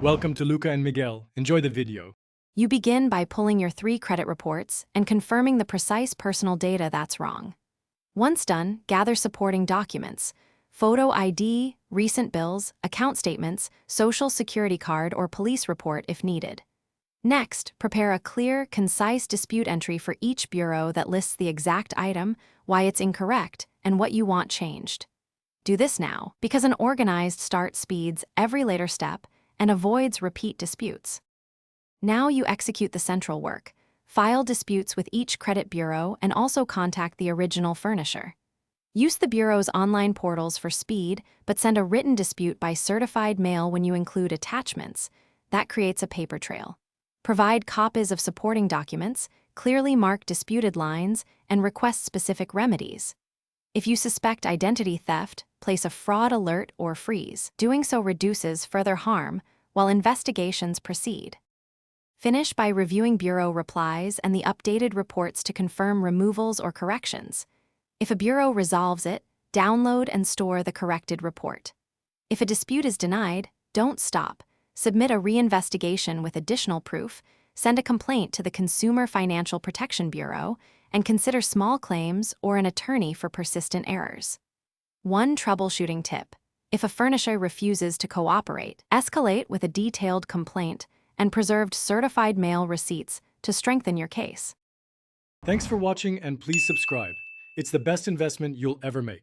Welcome to Luca and Miguel. Enjoy the video. You begin by pulling your 3 credit reports and confirming the precise personal data that's wrong. Once done, gather supporting documents: photo ID, recent bills, account statements, social security card, or police report if needed. Next, prepare a clear, concise dispute entry for each bureau that lists the exact item, why it's incorrect, and what you want changed. Do this now, because an organized start speeds every later step and avoids repeat disputes. Now you execute the central work. File disputes with each credit bureau and also contact the original furnisher. Use the bureau's online portals for speed, but send a written dispute by certified mail when you include attachments. That creates a paper trail. Provide copies of supporting documents, clearly mark disputed lines, and request specific remedies. If you suspect identity theft, place a fraud alert or freeze. Doing so reduces further harm while investigations proceed. Finish by reviewing bureau replies and the updated reports to confirm removals or corrections. If a bureau resolves it, download and store the corrected report. If a dispute is denied, don't stop. Submit a reinvestigation with additional proof, send a complaint to the Consumer Financial Protection Bureau, and consider small claims or an attorney for persistent errors. One troubleshooting tip: if a furnisher refuses to cooperate, escalate with a detailed complaint and preserved certified mail receipts to strengthen your case. Thanks for watching and please subscribe. It's the best investment you'll ever make.